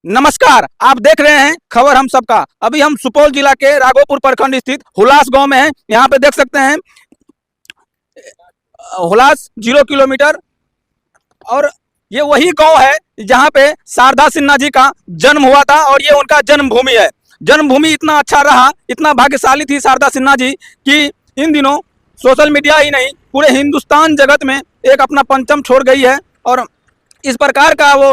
नमस्कार, आप देख रहे हैं खबर हम सबका। अभी हम सुपौल जिला के राघोपुर प्रखंड स्थित हुलास गांव में हैं। यहाँ पे देख सकते हैं हुलास 0 किलोमीटर। और ये वही गांव है जहाँ पे शारदा सिन्हा जी का जन्म हुआ था और ये उनका जन्मभूमि है। जन्मभूमि इतना अच्छा रहा, इतना भाग्यशाली थी शारदा सिन्हा जी कि इन दिनों सोशल मीडिया ही नहीं पूरे हिंदुस्तान जगत में एक अपना परचम छोड़ गई है। और इस प्रकार का वो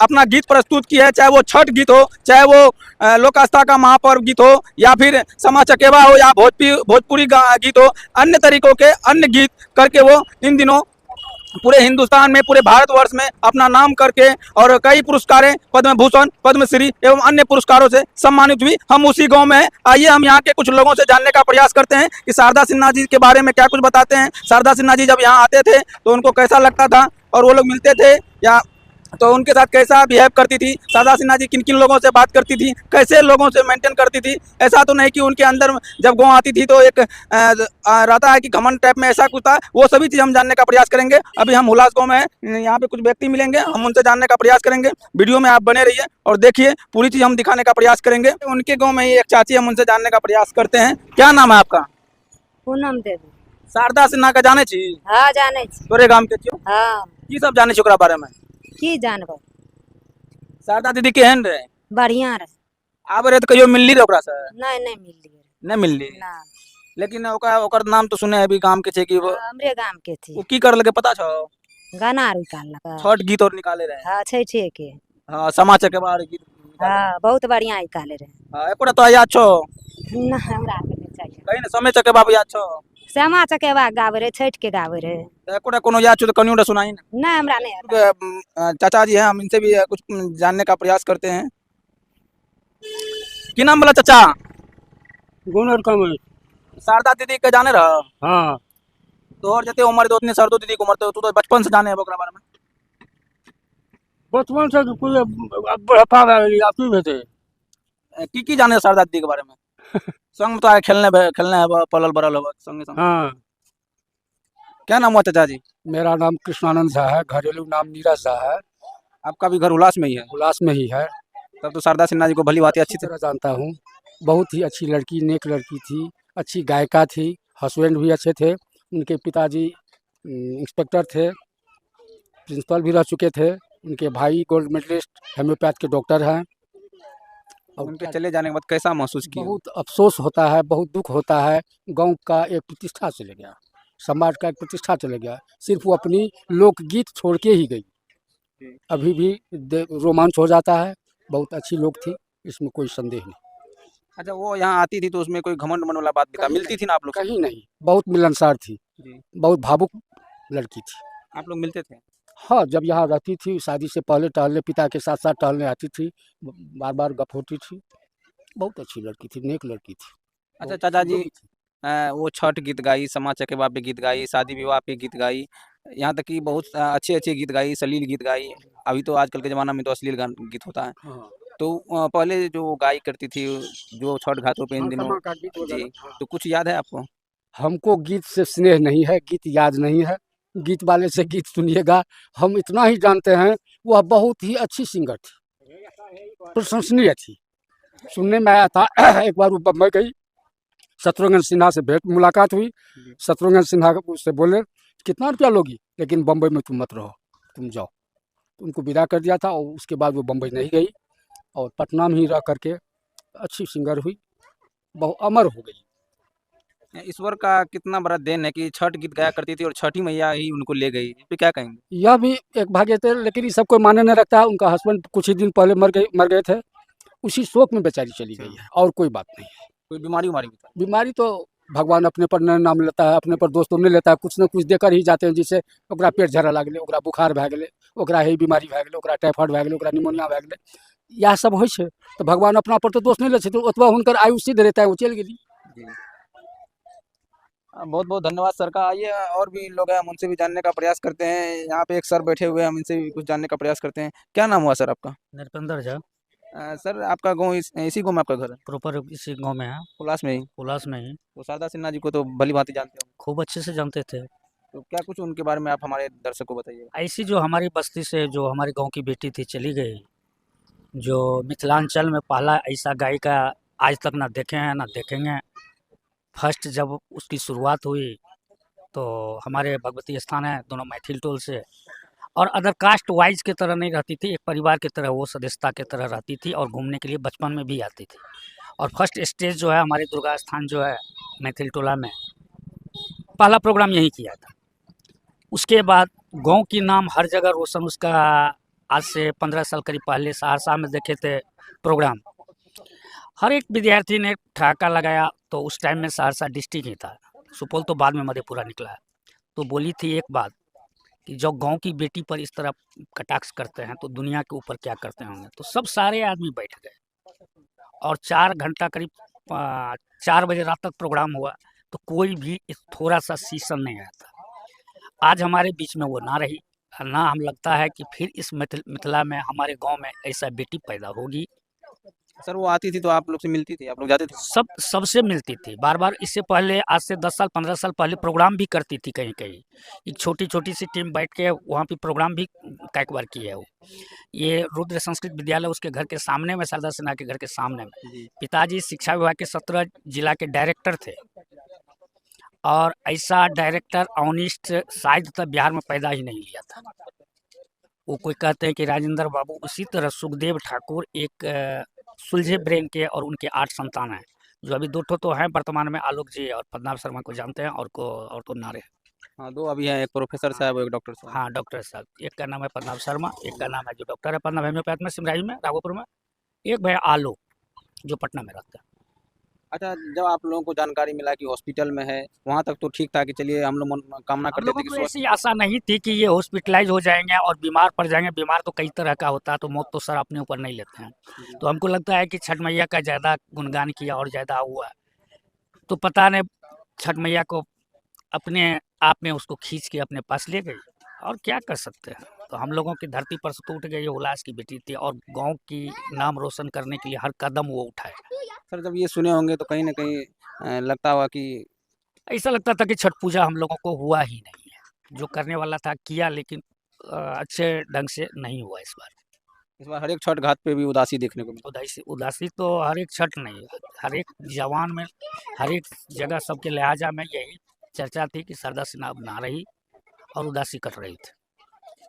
अपना गीत प्रस्तुत की है, चाहे वो छठ गीत हो, चाहे वो लोक आस्था का महापर्व गीत हो, या फिर समा चकेवा हो, या भोजपुरी गीत हो, अन्य तरीकों के अन्य गीत करके वो इन दिनों पूरे हिंदुस्तान में, पूरे भारतवर्ष में अपना नाम करके और कई पुरस्कारें, पद्म भूषण, पद्मश्री एवं अन्य पुरस्कारों से सम्मानित हुई। हम उसी गांव में हैं। आइए हम यहाँ के कुछ लोगों से जानने का प्रयास करते हैं कि शारदा सिन्हा जी के बारे में क्या कुछ बताते हैं। शारदा सिन्हा जी जब यहाँ आते थे तो उनको कैसा लगता था, और वो लोग मिलते थे या तो उनके साथ कैसा बिहेव करती थी, शारदा सिन्हा जी किन किन लोगों से बात करती थी, कैसे लोगों से मेंटेन करती थी। ऐसा तो नहीं कि उनके अंदर जब गाँव आती थी तो एक रहता है कि घमंड टाइप में, ऐसा कुछ था। वो सभी चीज़ हम जानने का प्रयास करेंगे। अभी हम हुलास गाँव में हैं, यहाँ पे कुछ व्यक्ति मिलेंगे, हम उनसे जानने का प्रयास करेंगे। वीडियो में आप बने रहिए और देखिए, पूरी चीज़ हम दिखाने का प्रयास करेंगे। उनके गाँव में ही एक चाची, हम उनसे जानने का प्रयास करते हैं। क्या नाम है आपका? पूनम देवी। शारदा सिन्हा का जाने छी? हाँ जाने छी। तोरे गाम के छियो? हाँ की सब जाने छी ओकरा बारे में? की जानबो। शारदा दीदी केहन रहे? बढ़िया रहे। आबे रहे तो कहियो मिलली रहे ओकरा से? नहीं नहीं मिली नहीं मिलली। ना। लेकिन ओकर ओकर नाम तो सुने अभी गाम के छे कि वो हमरे गांव के थी। की कर लगे पता छो? गाना आर निकाल छठ गीत और निकाले रहे। हाँ छे के। हाँ, समा चकेवा गीत निकाले। हाँ बहुत बढ़िया निकाले रहे। हाँ, एकोटा तो याद छो? ना हमरा के नहीं चाहिए। कहीं ना समय चकेवा याद छो? श्यामा चकेवा गावे रहे, छठ के गावे रहे। तो एकोटा कोनो याद छो तो कनियोटा सुनाई ना। ना हमरा नहीं आता। चाचा जी हैं, हम इनसे भी कुछ जानने का प्रयास करते हैं। की नाम बोला चाचा? गुनर कमल। शारदा दीदी के जाने रहो? हाँ तो और जते उम्र दो उतने सरदो दीदी को उम्र तो तू तो बचपन से जाने है ओकरा बारे में। बचपन से तो कोई बुढ़ापा आपकी भेजे। की जाने शारदा दीदी के बारे में? संग में तो आगे खेलने है, पलल बरल हो संगे संग। हाँ क्या नाम हुआ चाचा जी? मेरा नाम कृष्णानंद झा है, घरेलू नाम नीरज झा है। आपका भी घर उल्लास में ही है? उल्लास में ही है। तब तो शारदा सिन्हा जी को भली भांति अच्छी तरह जानता हूँ। बहुत ही अच्छी लड़की, नेक लड़की थी, अच्छी गायिका थी। हस्बैंड भी अच्छे थे। उनके पिताजी इंस्पेक्टर थे, प्रिंसिपल भी रह चुके थे। उनके भाई गोल्ड मेडलिस्ट होम्योपैथ के डॉक्टर हैं। और उनके चले जाने के बाद कैसा महसूस किया? बहुत अफसोस होता है, बहुत दुख होता है। गांव का एक प्रतिष्ठा चले गया, समाज का एक प्रतिष्ठा चले गया। सिर्फ वो अपनी लोकगीत छोड़ के ही गई। अभी भी रोमांच हो जाता है। बहुत अच्छी लोग थी, इसमें कोई संदेह नहीं। अच्छा, वो यहाँ आती थी तो उसमें कोई घमंड मन वाला बात भी था? मिलती थी ना आप लोग से? कहीं नहीं, बहुत मिलनसार थी, जी। बहुत भावुक लड़की थी। आप लोग मिलते थे? हाँ, जब यहाँ रहती थी शादी से पहले टहलने, पिता के साथ साथ टहलने आती थी, बार बार गप होती थी। बहुत अच्छी लड़की थी, नेक लड़की थी। अच्छा चाचा जी, वो छठ गीत गाई, समा चकेवा पे गीत गाई, शादी विवाह पे गीत गाई, यहाँ तक कि बहुत अच्छे अच्छे गीत गाई, अश्लील गीत गाई। अभी तो आजकल के ज़माना में तो अश्लील गीत होता है। हाँ, तो पहले जो गाई करती थी, जो छठ घाटों पे इन हाँ, दिनों, समा का गीत वगैरह, जी, हाँ। तो कुछ याद है आपको? हमको गीत से स्नेह नहीं है, गीत याद नहीं है। गीत वाले से गीत सुनिएगा। हम इतना ही जानते हैं, वह बहुत ही अच्छी सिंगर थी, प्रशंसनीय थी। सुनने में आया था एक बार वो बम्बई गई, शत्रुघ्न सिन्हा से भेंट मुलाकात हुई। शत्रुघ्न सिन्हा उससे बोले कितना रुपया लोगी, लेकिन बम्बई में तुम मत रहो, तुम जाओ। उनको विदा कर दिया था और उसके बाद वो बम्बई नहीं गई और पटना में ही रह करके अच्छी सिंगर हुई, बहुत अमर हो गई। ईश्वर का कितना बड़ा देन है कि छठ गीत गाया करती थी और छठी मैया ही उनको ले गई। इस पे क्या कहेंगे? यह भी एक भाग्य थे, लेकिन ये सब कोई माने नहीं रखता है। उनका हस्बैंड कुछ ही दिन पहले मर गए थे। उसी शोक में बेचारी चली गई है, और कोई बात नहीं है। कोई बीमारी उमारी भी था? बीमारी तो भगवान अपने पर न नाम लेता है, अपने पर दोस्तों ने लेता है। कुछ न कुछ देकर ही जाते हैं, जिससे ओकरा पेट झड़ा लग गए, ओकरा बुखार भए गेलै, ओकरा ही बीमारी भए गेलै, ओकरा टाइफाइड भए गेलै, ओकरा निमोनिया भए गेलै। इएह सब होइ छै। तो भगवान अपना पर तो दोष नहीं ले छथिन। ओतबा हुनकर आयु सिद्ध रहता है, वो चल गेली। बहुत बहुत धन्यवाद सर का। आइए, और भी लोग हैं, हम उनसे भी जानने का प्रयास करते हैं। यहाँ पे एक सर बैठे हुए हैं, हम इनसे भी कुछ जानने का प्रयास करते हैं। क्या नाम हुआ सर आपका? नरपेंद्र झा। सर, आपका गाँव इसी गाँव में आपका घर है? प्रॉपर इसी गांव में है, उल्लास में ही? उल्लास में ही। तो शारदा सिन्हा जी को तो भली भांति जानते हो? खूब अच्छे से जानते थे। तो क्या कुछ उनके बारे में आप हमारे दर्शकों को बताइए। ऐसी जो हमारी बस्ती से जो हमारे गांव की बेटी थी चली गई, जो मिथिलांचल में पहला ऐसा गायिका आज तक ना देखे हैं ना देखेंगे। फर्स्ट जब उसकी शुरुआत हुई तो हमारे भगवती स्थान है, दोनों मैथिल टोल से, और अदर कास्ट वाइज की तरह नहीं रहती थी, एक परिवार की तरह वो सदस्यता की तरह रहती थी और घूमने के लिए बचपन में भी आती थी। और फर्स्ट स्टेज जो है हमारे दुर्गा स्थान जो है मैथिल टोला में, पहला प्रोग्राम यही किया था। उसके बाद गांव की नाम हर जगह रोशन उसका, आज से 15 साल करीब पहले सहरसा में देखे थे प्रोग्राम। हर एक विद्यार्थी ने ठहाका लगाया, तो उस टाइम में सहरसा डिस्ट्रिक्ट ही था, सुपौल तो बाद में मधेपुरा निकला। तो बोली थी एक बात कि जब गांव की बेटी पर इस तरह कटाक्ष करते हैं तो दुनिया के ऊपर क्या करते होंगे। तो सब सारे आदमी बैठ गए और 4 घंटा करीब 4 बजे रात तक प्रोग्राम हुआ, तो कोई भी थोड़ा सा सीसन नहीं आया था। आज हमारे बीच में वो ना रही, ना हम लगता है कि फिर इस मिथिला में हमारे गांव में ऐसा बेटी पैदा होगी। सर वो आती थी तो आप लोग से मिलती थी, आप लोग जाते थे? सबसे मिलती थी बार बार। इससे पहले आज से 10 साल 15 साल पहले प्रोग्राम भी करती थी कहीं कहीं। एक छोटी छोटी सी टीम बैठ के वहाँ पे प्रोग्राम भी कई बार की है वो। ये रुद्र संस्कृत विद्यालय उसके घर के सामने में, शारदा सिन्हा के घर के सामने में। पिताजी शिक्षा विभाग के 17 जिला के डायरेक्टर थे, और ऐसा डायरेक्टर ऑनेस्ट शायद तक बिहार में पैदा ही नहीं लिया था। वो कोई कहते हैं कि राजेंद्र बाबू, उसी तरह सुखदेव ठाकुर एक सुलझे ब्रेन के, और उनके 8 संतान हैं, जो अभी 2 तो हैं वर्तमान में, आलोक जी और पद्मनाभ शर्मा को जानते हैं, और तो नारे। हाँ 2 अभी हैं, एक प्रोफेसर साहब और एक डॉक्टर साहब। हाँ डॉक्टर साहब, एक का नाम है पद्मनाभ शर्मा, एक का नाम है जो डॉक्टर है पद्मनाभ हेम्योपैथ में सिमराही में राघोपुर में, एक भाई आलोक जो पटना में रहता है। अच्छा, जब आप लोगों को जानकारी मिला कि हॉस्पिटल में है, वहाँ तक तो ठीक था कि चलिए हम लोग कामना हम करते लोगों थे कि को स्वस्थ। ऐसी आशा नहीं थी कि ये हॉस्पिटलाइज हो जाएंगे और बीमार पड़ जाएंगे। बीमार तो कई तरह का होता है, तो मौत तो सर अपने ऊपर नहीं लेते हैं। तो हमको लगता है कि छठ मैया का ज़्यादा गुणगान किया और ज़्यादा हुआ, तो पता नहीं छठ मैया को अपने आप में उसको खींच के अपने पास ले गई, और क्या कर सकते हैं। तो हम लोगों की धरती पर से तो उठ गई, उल्लास की बेटी थी, और गांव की नाम रोशन करने के लिए हर कदम वो उठाए। सर जब ये सुने होंगे तो कहीं ना कहीं लगता हुआ कि ऐसा लगता था कि छठ पूजा हम लोगों को हुआ ही नहीं है। जो करने वाला था किया, लेकिन अच्छे ढंग से नहीं हुआ इस बार। इस बार हर एक छठ घाट पे भी उदासी देखने को मिली। उदासी तो हर एक छठ नहीं, हर एक जवान में, हर एक जगह सबके लिहाजा में यही चर्चा थी कि शारदा सिन्हा अब ना रही और उदासी कट रही थी।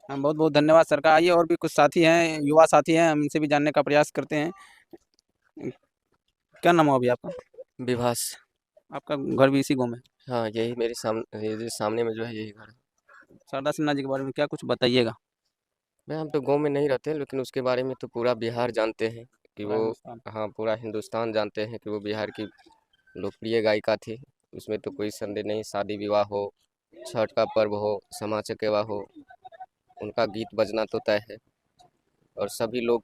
हम बहुत बहुत धन्यवाद सर का। आइए और भी कुछ साथी हैं, युवा साथी हैं, हम इनसे भी जानने का प्रयास करते हैं। क्या नाम है अभी आपका? विभास। आपका घर भी इसी गाँव में? हाँ, यही मेरे सामने में जो है यही घर है। शारदा सिन्हा जी के बारे में क्या कुछ बताइएगा? मैं हम तो गांव में नहीं रहते, लेकिन उसके बारे में तो पूरा बिहार जानते हैं कि पूरा वो, हिंदुस्तान। हाँ पूरा हिंदुस्तान जानते हैं कि वो बिहार की लोकप्रिय गायिका थी। उसमें तो कोई संदेह नहीं। शादी विवाह हो, छठ का पर्व हो, सामा चकेवा हो, उनका गीत बजना तो तय है, और सभी लोग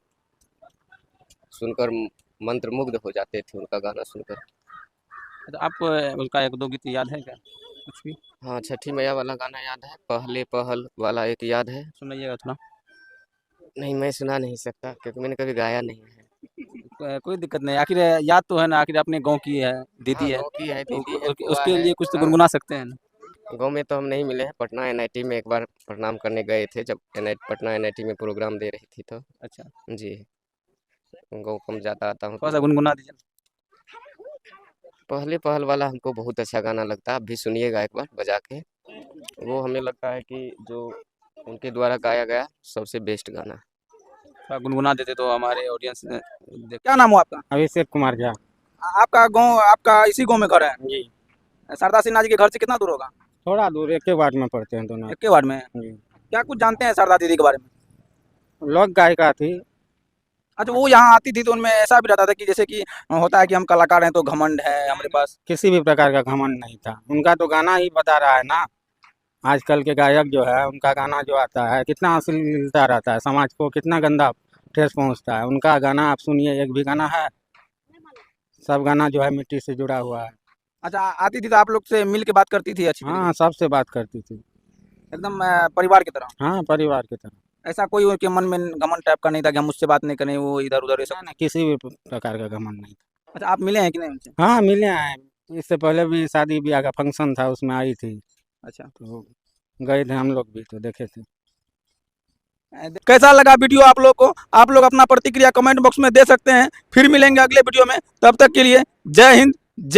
सुनकर मंत्रमुग्ध हो जाते थे उनका गाना सुनकर। अच्छा, आप उसका 1-2 गीत याद है क्या कुछ भी? हाँ, छठी मैया वाला गाना याद है, पहले पहल वाला एक याद है। सुनाइएगा थोड़ा। नहीं, मैं सुना नहीं सकता क्योंकि मैंने कभी गाया नहीं है। कोई दिक्कत नहीं, आखिर याद तो है ना, आखिर अपने गाँव की है, हाँ, दीदी है, गाँव की है, तो दीदी है, बुआ उसके है। लिए कुछ तो हाँ, गुनगुना सकते हैं ना? गाँव में तो हम नहीं मिले हैं। पटना एनआईटी में एक बार प्रणाम करने गए थे, जब पटना एनआईटी में प्रोग्राम दे रही थी तो। अच्छा, जी, गाँव कम ज़्यादा आता हूँ थोड़ा तो। सा गुनगुना दीजिए। पहले पहल वाला हमको बहुत अच्छा गाना लगता है, आप भी सुनिएगा एक बार बजा के। वो हमें लगता है कि जो उनके द्वारा गाया गया सबसे बेस्ट गाना है। थोड़ा गुनगुना देते तो हमारे ऑडियंस क्या नाम हुआ आपका? अभिषेक कुमार झा। आपका गाँव, आपका इसी गाँव में घर है? जी। शारदा सिन्हा जी के घर से कितना दूर होगा? थोड़ा दूर, एक के वार्ड में पड़ते हैं दोनों। एक के वार्ड में? जी। क्या कुछ जानते हैं शारदा दीदी के बारे में? लोक गायिका थी। अच्छा, वो यहाँ आती थी तो उनमें ऐसा भी रहता था कि जैसे कि होता है कि हम कलाकार हैं तो घमंड है हमारे पास? किसी भी प्रकार का घमंड नहीं था। उनका तो गाना ही बता रहा है ना। आजकल के गायक जो है, उनका गाना जो आता है कितना अश्लीलता रहता है, समाज को कितना गंदा ठेस पहुंचता है। उनका गाना आप सुनिए, एक भी गाना है, सब गाना जो है मिट्टी से जुड़ा हुआ है। अच्छा, आती थी तो आप लोग से मिल के बात करती थी अच्छी तरीके हाँ, सबसे बात करती थी। से? एकदम परिवार की तरह? हाँ, परिवार की तरह। ऐसा कोई उनके मन में घमंड टाइप का नहीं था कि हम मुझसे बात नहीं करें, वो इधर उधर ऐसा? ना, किसी भी प्रकार का घमंड नहीं था। अच्छा, आप मिले हैं कि नहीं उनसे? हाँ, मिले हैं। इससे पहले भी शादी ब्याह का फंक्शन था, उसमें आई थी, अच्छा, तो गए थे हम लोग भी, तो देखे थे। कैसा लगा वीडियो आप लोग को? आप लोग अपना प्रतिक्रिया कमेंट बॉक्स में दे सकते हैं। फिर मिलेंगे अगले वीडियो में, तब तक के लिए जय हिंद, जय